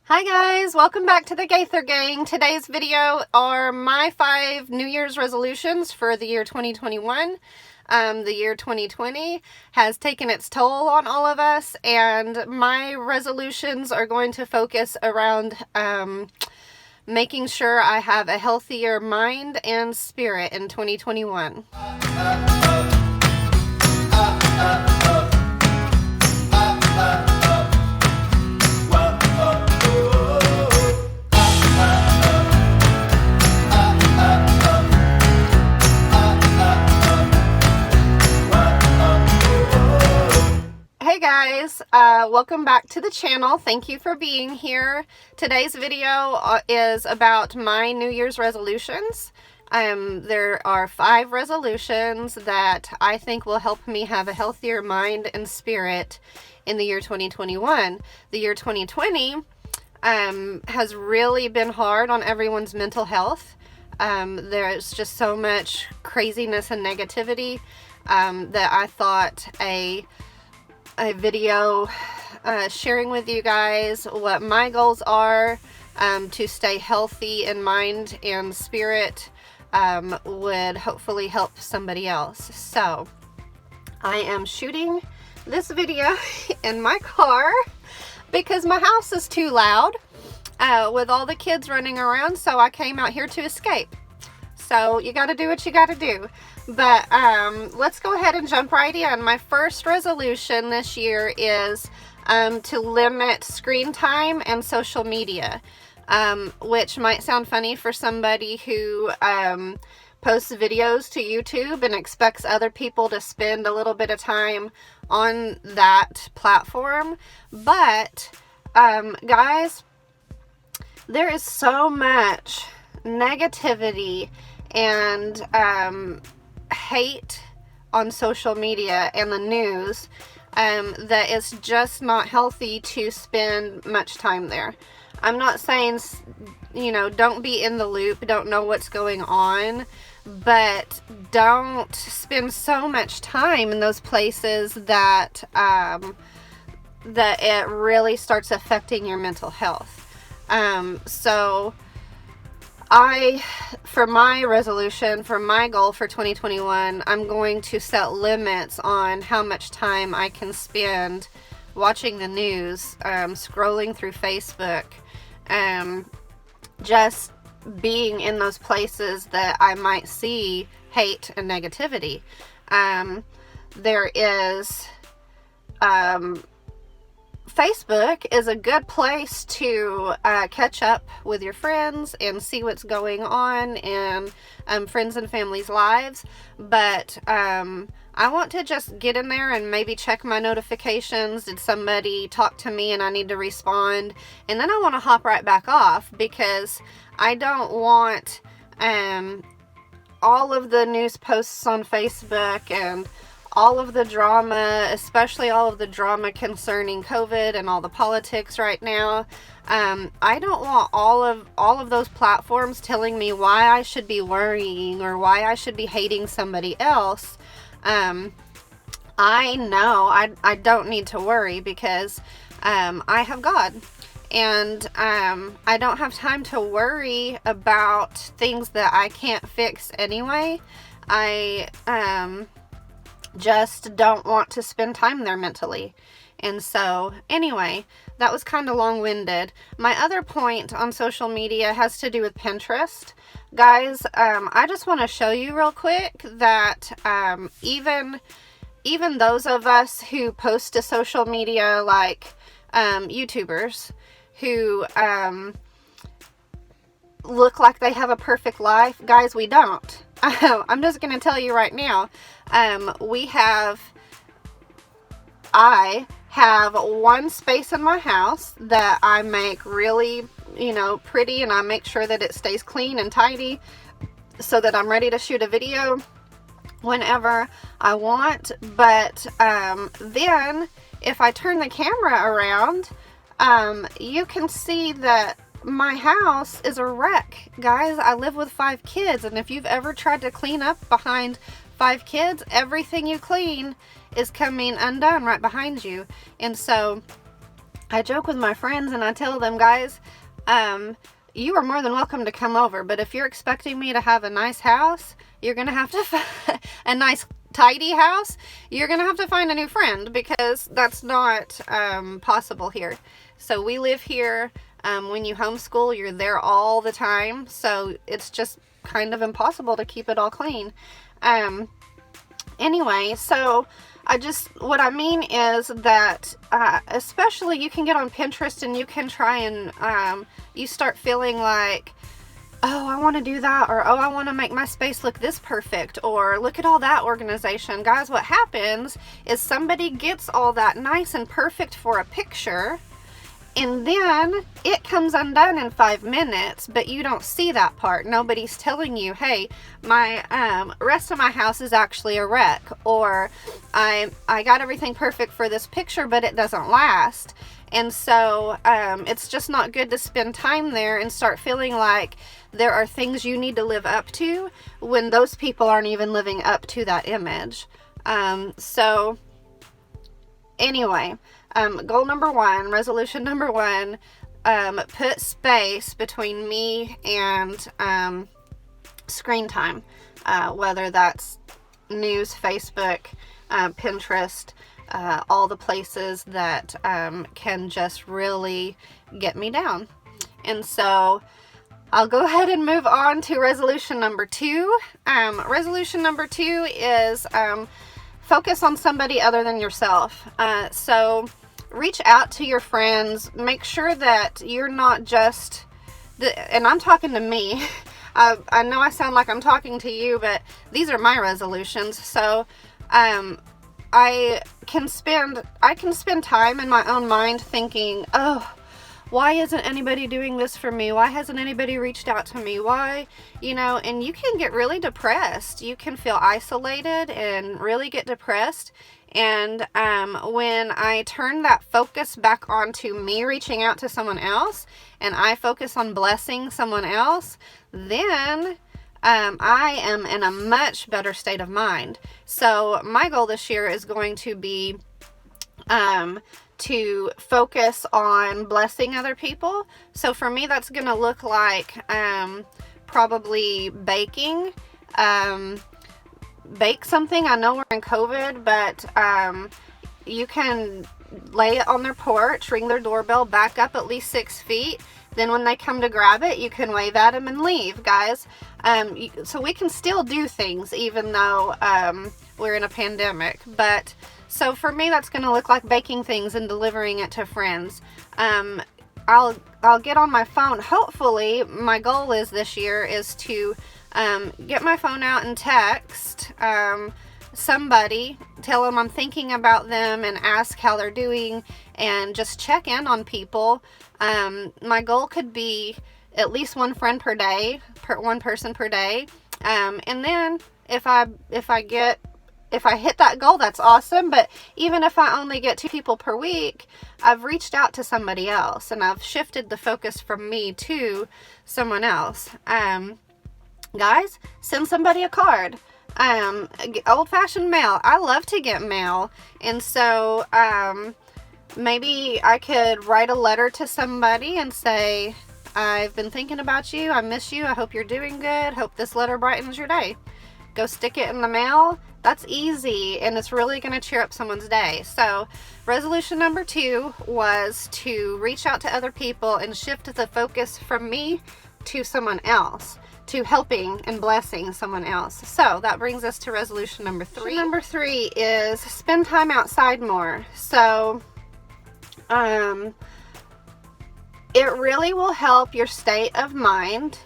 Hi guys, welcome back to the Gaither Gang. Today's video are my 5 New Year's resolutions for the year 2021. The year 2020 has taken its toll on all of us, and my resolutions are going to focus around making sure I have a healthier mind and spirit in 2021. Hey guys, welcome back to the channel. Thank you for being here. Today's video is about my New Year's resolutions. There are 5 resolutions that I think will help me have a healthier mind and spirit in the year 2021. The year 2020 has really been hard on everyone's mental health. There's just so much craziness and negativity that I thought a video sharing with you guys what my goals are to stay healthy in mind and spirit would hopefully help somebody else. So I am shooting this video in my car because my house is too loud with all the kids running around, so I came out here to escape. So you got to do what you got to do. But let's go ahead and jump right in. My first resolution this year is to limit screen time and social media, which might sound funny for somebody who posts videos to YouTube and expects other people to spend a little bit of time on that platform. But guys, there is so much negativity and hate on social media and the news that it's just not healthy to spend much time there. I'm not saying, you know, don't be in the loop, don't know what's going on, but don't spend so much time in those places that that it really starts affecting your mental health. So for my resolution, for my goal for 2021, I'm going to set limits on how much time I can spend watching the news, scrolling through Facebook, just being in those places that I might see hate and negativity. There is Facebook is a good place to catch up with your friends and see what's going on in friends and family's lives, but I want to just get in there and maybe check my notifications. Did somebody talk to me and I need to respond? And then I want to hop right back off, because I don't want all of the news posts on Facebook and all of the drama, especially all of the drama concerning COVID and all the politics right now. I don't want all of those platforms telling me why I should be worrying or why I should be hating somebody else. I know I don't need to worry, because I have God, and I don't have time to worry about things that I can't fix anyway. I just don't want to spend time there mentally. And so anyway, that was kind of long-winded. My other point on social media has to do with Pinterest. Guys, I just want to show you real quick that even those of us who post to social media, like YouTubers who look like they have a perfect life, guys, we don't. I'm just going to tell you right now, I have one space in my house that I make really, you know, pretty, and I make sure that it stays clean and tidy so that I'm ready to shoot a video whenever I want. But then if I turn the camera around, you can see that my house is a wreck. Guys, I live with 5 kids, and if you've ever tried to clean up behind 5 kids, everything you clean is coming undone right behind you. And so I joke with my friends and I tell them, guys, you are more than welcome to come over, but if you're expecting me to have a nice house, you're going to have to a nice tidy house, you're going to have to find a new friend, because that's not possible here. So we live here. When you homeschool, you're there all the time, so it's just kind of impossible to keep it all clean. Anyway, so what I mean is that, especially you can get on Pinterest and you can try and, you start feeling like, oh, I want to do that, or oh, I want to make my space look this perfect, or look at all that organization. Guys, what happens is somebody gets all that nice and perfect for a picture, and then it comes undone in 5 minutes, but you don't see that part. Nobody's telling you, hey, my rest of my house is actually a wreck, or I got everything perfect for this picture, but it doesn't last. And so it's just not good to spend time there and start feeling like there are things you need to live up to when those people aren't even living up to that image. So anyway, goal number 1, resolution number 1, put space between me and screen time, whether that's news, Facebook, Pinterest, all the places that can just really get me down. And so I'll go ahead and move on to resolution number 2. Resolution number 2 is focus on somebody other than yourself. So reach out to your friends. Make sure that you're not just, and I'm talking to me. I know I sound like I'm talking to you, but these are my resolutions. So I can spend time in my own mind thinking, oh, why isn't anybody doing this for me? Why hasn't anybody reached out to me? Why, and you can get really depressed. You can feel isolated and really get depressed. And when I turn that focus back onto me reaching out to someone else, and I focus on blessing someone else, then I am in a much better state of mind. So my goal this year is going to be to focus on blessing other people. So for me, that's going to look like probably baking. Bake something. I know we're in COVID, but you can lay it on their porch, ring their doorbell, back up at least 6 feet. Then when they come to grab it, you can wave at them and leave, guys. So we can still do things even though we're in a pandemic. But so for me, that's going to look like baking things and delivering it to friends. I'll get on my phone. Hopefully, my goal is this year is to get my phone out and text somebody, tell them I'm thinking about them, and ask how they're doing, and just check in on people. My goal could be at least one friend per day, one person per day. And then if I hit that goal, that's awesome. But even if I only get 2 people per week, I've reached out to somebody else, and I've shifted the focus from me to someone else. Guys, send somebody a card. Old-fashioned mail. I love to get mail. And so maybe I could write a letter to somebody and say, I've been thinking about you. I miss you. I hope you're doing good. Hope this letter brightens your day. Go stick it in the mail. That's easy, and it's really going to cheer up someone's day. So resolution number 2 was to reach out to other people and shift the focus from me to someone else, to helping and blessing someone else. So that brings us to resolution number 3. Number 3 is spend time outside more. So it really will help your state of mind.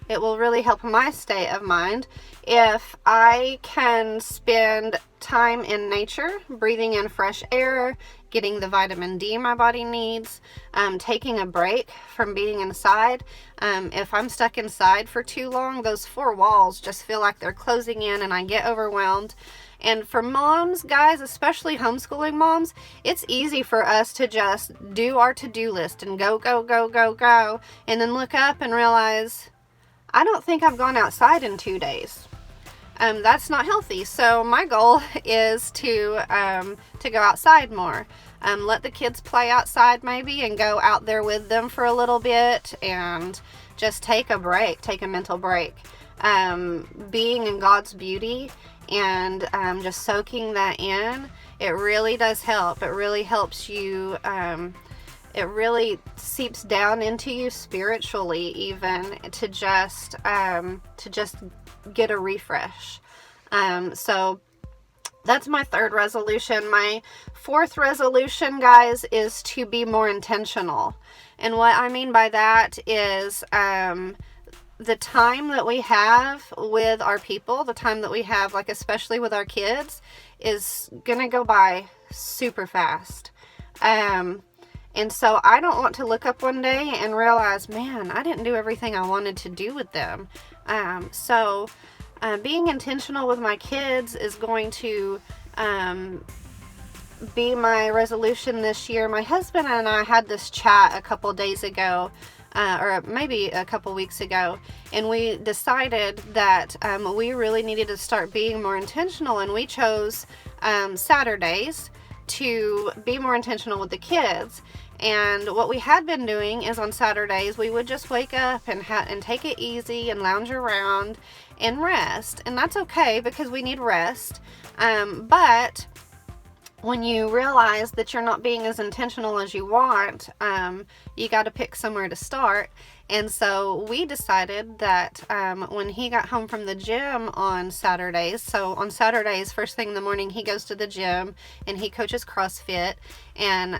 It will really help my state of mind if I can spend time in nature, breathing in fresh air, getting the vitamin D my body needs, taking a break from being inside. If I'm stuck inside for too long, those 4 walls just feel like they're closing in, and I get overwhelmed. And for moms, guys, especially homeschooling moms, it's easy for us to just do our to-do list and go, go, go, go, go, and then look up and realize, I don't think I've gone outside in 2 days. That's not healthy. So my goal is to go outside more. let the kids play outside maybe, and go out there with them for a little bit and just take a break, take a mental break. Being in God's beauty and just soaking that in, it really does help. It really helps you. It really seeps down into you spiritually, even to just get a refresh. So that's my third resolution. My fourth resolution, guys, is to be more intentional. And what I mean by that is the time that we have with our people, the time that we have, like especially with our kids, is gonna go by super fast. And so I don't want to look up one day and realize, man, I didn't do everything I wanted to do with them. So being intentional with my kids is going to be my resolution this year. My husband and I had this chat a couple days ago, or maybe a couple weeks ago, and we decided that we really needed to start being more intentional, and we chose Saturdays to be more intentional with the kids. And what we had been doing is on Saturdays we would just wake up and take it easy and lounge around and rest, and that's okay because we need rest. But when you realize that you're not being as intentional as you want, you got to pick somewhere to start. And so we decided that when he got home from the gym on Saturdays, so on Saturdays, first thing in the morning, he goes to the gym and he coaches CrossFit. And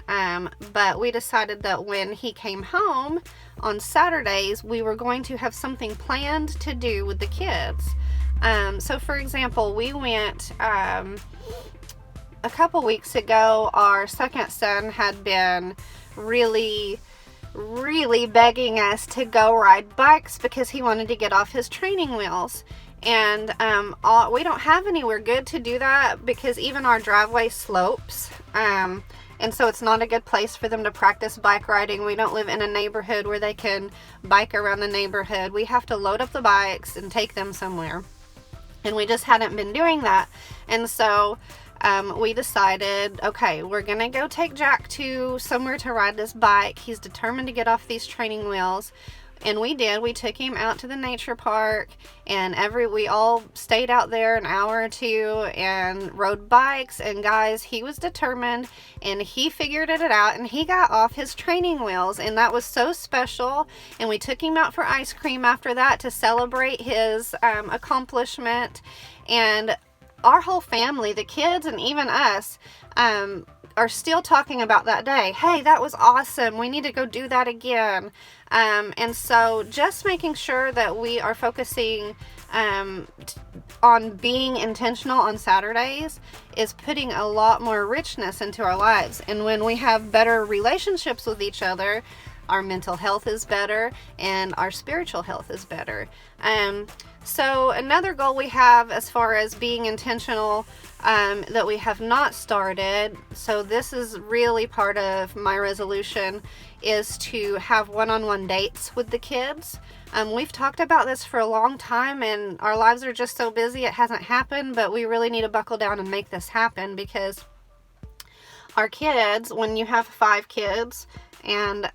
but we decided that when he came home on Saturdays, we were going to have something planned to do with the kids. So for example, we went a couple weeks ago. Our second son had been really begging us to go ride bikes because he wanted to get off his training wheels. And we don't have anywhere good to do that because even our driveway slopes. And so it's not a good place for them to practice bike riding. We don't live in a neighborhood where they can bike around the neighborhood. We have to load up the bikes and take them somewhere. And we just hadn't been doing that. And so we decided, okay, we're going to go take Jack to somewhere to ride this bike. He's determined to get off these training wheels. And we did. We took him out to the nature park, and we all stayed out there an hour or two and rode bikes. And guys, he was determined and he figured it out and he got off his training wheels, and that was so special. And we took him out for ice cream after that to celebrate his accomplishment. And our whole family, the kids and even us, are still talking about that day. Hey, that was awesome. We need to go do that again. And so just making sure that we are focusing on being intentional on Saturdays is putting a lot more richness into our lives. And when we have better relationships with each other, our mental health is better and our spiritual health is better. So another goal we have as far as being intentional that we have not started, so this is really part of my resolution, is to have one-on-one dates with the kids. We've talked about this for a long time and our lives are just so busy it hasn't happened, but we really need to buckle down and make this happen, because our kids, when you have 5 kids and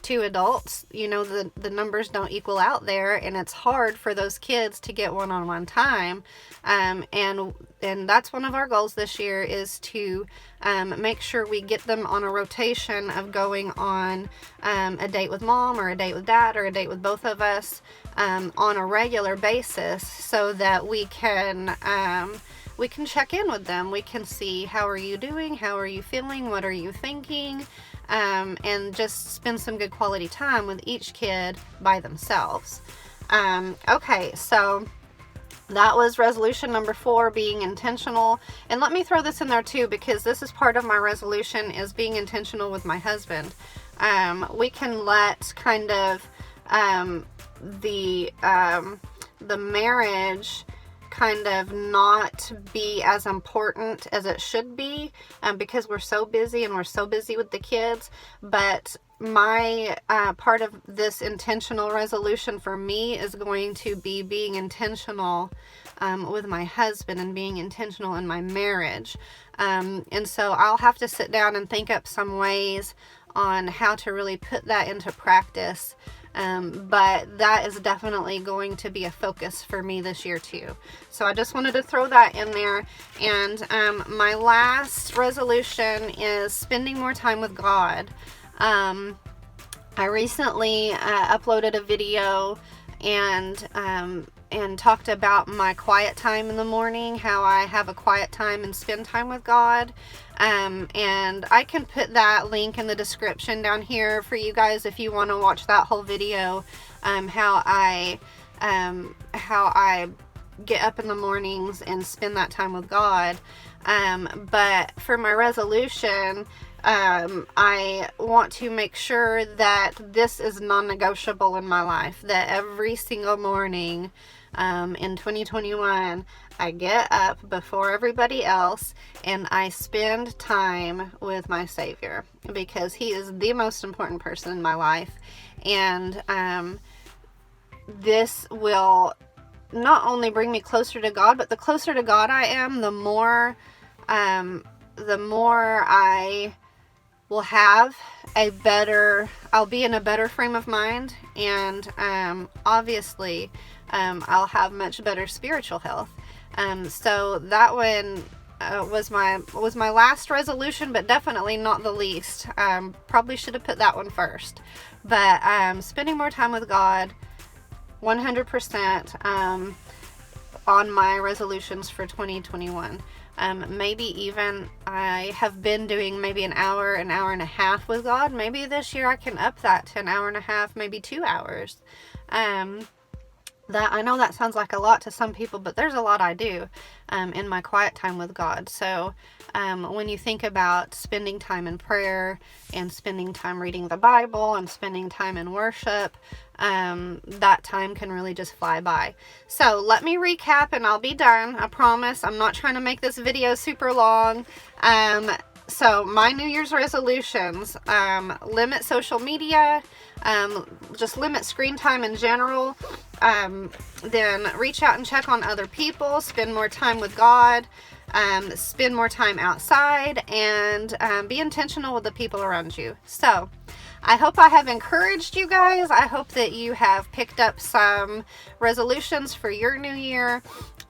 2 adults, you know, the numbers don't equal out there, and it's hard for those kids to get one-on-one time. And that's one of our goals this year, is to make sure we get them on a rotation of going on a date with mom or a date with dad or a date with both of us on a regular basis, so that we can check in with them. We can see, how are you doing? How are you feeling? What are you thinking? And just spend some good quality time with each kid by themselves. Okay, so that was resolution number 4, being intentional. And let me throw this in there too, because this is part of my resolution, is being intentional with my husband. We can let kind of the marriage kind of not be as important as it should be, because we're so busy and we're so busy with the kids. But my part of this intentional resolution for me is going to be being intentional with my husband and being intentional in my marriage. And so I'll have to sit down and think up some ways on how to really put that into practice. But that is definitely going to be a focus for me this year too. So I just wanted to throw that in there. And my last resolution is spending more time with God. I recently uploaded a video and talked about my quiet time in the morning, how I have a quiet time and spend time with God. And I can put that link in the description down here for you guys if you want to watch that whole video, how I get up in the mornings and spend that time with God. But for my resolution, I want to make sure that this is non-negotiable in my life, that every single morning in 2021, I get up before everybody else and I spend time with my Savior, because He is the most important person in my life. And this will not only bring me closer to God, but the closer to God I am, the more I will have I'll be in a better frame of mind, and obviously I'll have much better spiritual health. So that one was my last resolution, but definitely not the least. Probably should have put that one first. But spending more time with God, 100% on my resolutions for 2021. Maybe even I have been doing maybe an hour and a half with God. Maybe this year I can up that to an hour and a half, maybe 2 hours. That I know that sounds like a lot to some people, but there's a lot I do in my quiet time with God. So when you think about spending time in prayer and spending time reading the Bible and spending time in worship, that time can really just fly by. So let me recap and I'll be done. I promise. I'm not trying to make this video super long. So my New Year's resolutions, limit social media, just limit screen time in general, then reach out and check on other people, spend more time with God, spend more time outside, and be intentional with the people around you. So I hope I have encouraged you guys. I hope that you have picked up some resolutions for your new year.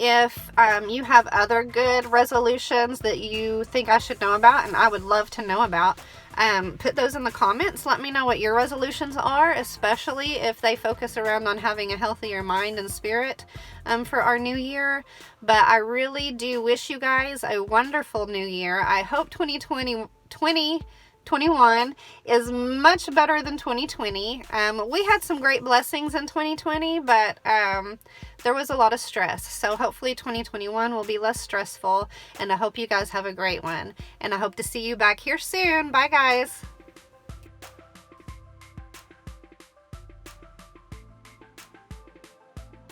If you have other good resolutions that you think I should know about, and I would love to know about, put those in the comments. Let me know what your resolutions are, especially if they focus around on having a healthier mind and spirit for our new year. But I really do wish you guys a wonderful new year. I hope 2021 is much better than 2020. We had some great blessings in 2020, but there was a lot of stress. So hopefully 2021 will be less stressful, and I hope you guys have a great one. And I hope to see you back here soon. Bye, guys.